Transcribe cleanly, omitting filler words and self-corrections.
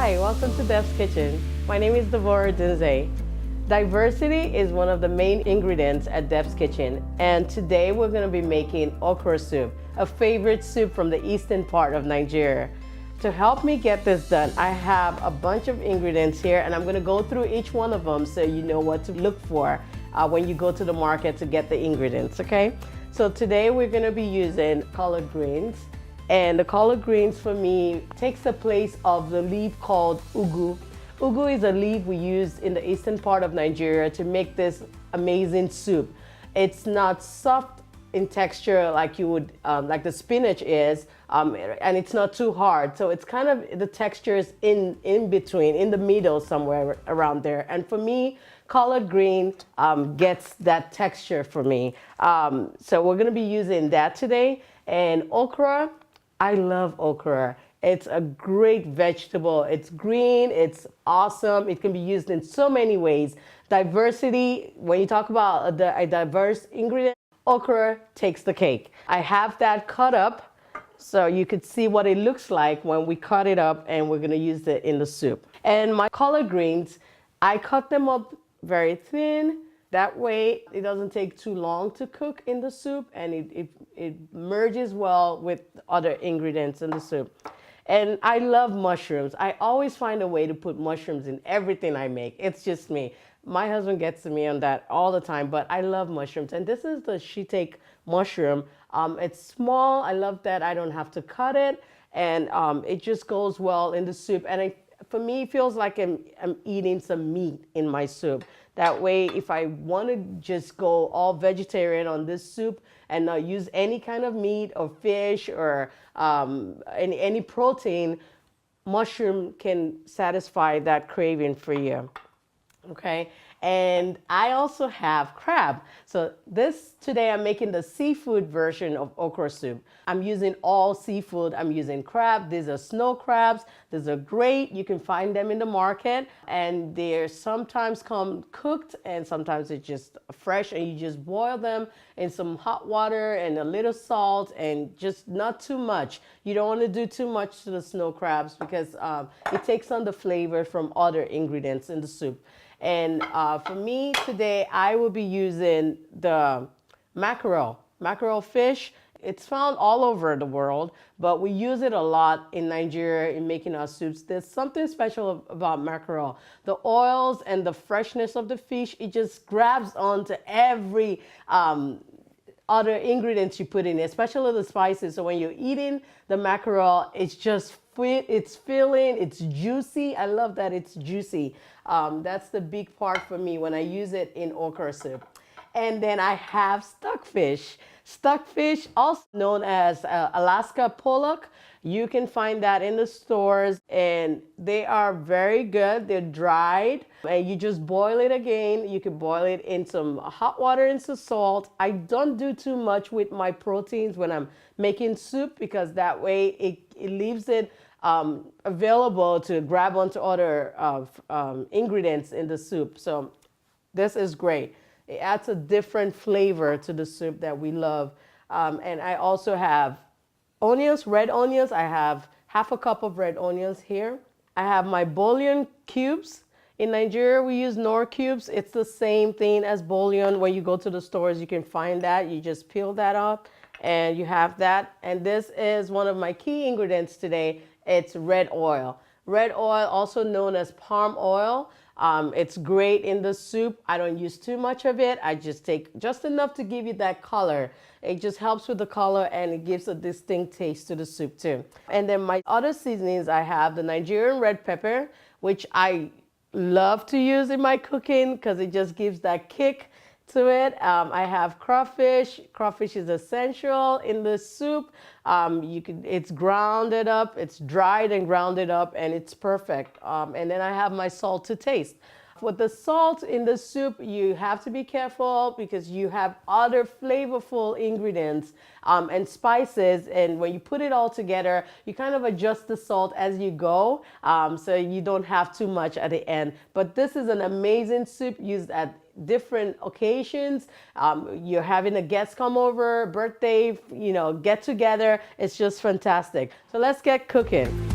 Hi, welcome to Dev's Kitchen. My name is Emmy Odunze. Diversity is one of the main ingredients at Dev's Kitchen, and today we're going to be making okra soup, a favorite soup from the eastern part of Nigeria. To help me get this done, I have a bunch of ingredients here, and I'm going to go through each one of them so you know what to look for when you go to the market to get the ingredients, okay? So today we're going to be using collard greens. And the collard greens for me takes the place of the leaf called ugu. Ugu is a leaf we use in the eastern part of Nigeria to make this amazing soup. It's not soft in texture like you would, like the spinach is, and it's not too hard. So it's kind of, the texture is in between, in the middle somewhere around there. And for me, collard green gets that texture for me. So we're gonna be using that today. And okra, I love okra. It's a great vegetable. It's green, it's awesome. It can be used in so many ways. Diversity, when you talk about a diverse ingredient, okra takes the cake. I have that cut up so you could see what it looks like when we cut it up, and we're gonna use it in the soup. And my collard greens, I cut them up very thin. That way it doesn't take too long to cook in the soup, and it merges well with other ingredients in the soup. And I love mushrooms. I always find a way to put mushrooms in everything I make. It's just me. My husband gets to me on that all the time, but I love mushrooms. And this is the shiitake mushroom. It's small. I love that I don't have to cut it, and it just goes well in the soup. And for me, it feels like I'm eating some meat in my soup. That way, if I want to just go all vegetarian on this soup and not use any kind of meat or fish or any protein, mushroom can satisfy that craving for you. Okay, and I also have crab. So today I'm making the seafood version of okra soup. I'm using all seafood. I'm using crab. These are snow crabs. These are great. You can find them in the market, and they sometimes come cooked and sometimes it's just fresh, and you just boil them in some hot water and a little salt, and just not too much. You don't want to do too much to the snow crabs because it takes on the flavor from other ingredients in the soup. And for me today, I will be using the mackerel fish. It's found all over the world, but we use it a lot in Nigeria in making our soups. There's something special about mackerel. The oils and the freshness of the fish, it just grabs onto every other ingredients you put in, especially the spices. So when you're eating the mackerel, it's just it's filling, it's juicy. I love that it's juicy. That's the big part for me when I use it in okra soup. And then I have stockfish. Stockfish, also known as Alaska pollock. You can find that in the stores, and they are very good. They're dried, and you just boil it again. You can boil it in some hot water and some salt. I don't do too much with my proteins when I'm making soup, because that way it leaves it available to grab onto other ingredients in the soup. So this is great. It adds a different flavor to the soup that we love. And I also have onions, red onions. I have half a cup of red onions here. I have my bouillon cubes. In Nigeria, we use Knorr cubes. It's the same thing as bouillon. When you go to the stores, you can find that. You just peel that up and you have that. And this is one of my key ingredients today. It's red oil. Red oil, also known as palm oil. It's great in the soup. I don't use too much of it. I just take just enough to give you that color. It just helps with the color, and it gives a distinct taste to the soup too. And then my other seasonings, I have the Nigerian red pepper, which I love to use in my cooking because it just gives that kick to it. I have crawfish. Crawfish is essential in the soup. It's grounded up, it's dried and grounded up, and it's perfect. And then I have my salt to taste. With the salt in the soup, you have to be careful because you have other flavorful ingredients and spices, and when you put it all together, you kind of adjust the salt as you go, so you don't have too much at the end. But this is an amazing soup used at different occasions. You're having a guest come over, birthday, get together. It's just fantastic. So let's get cooking.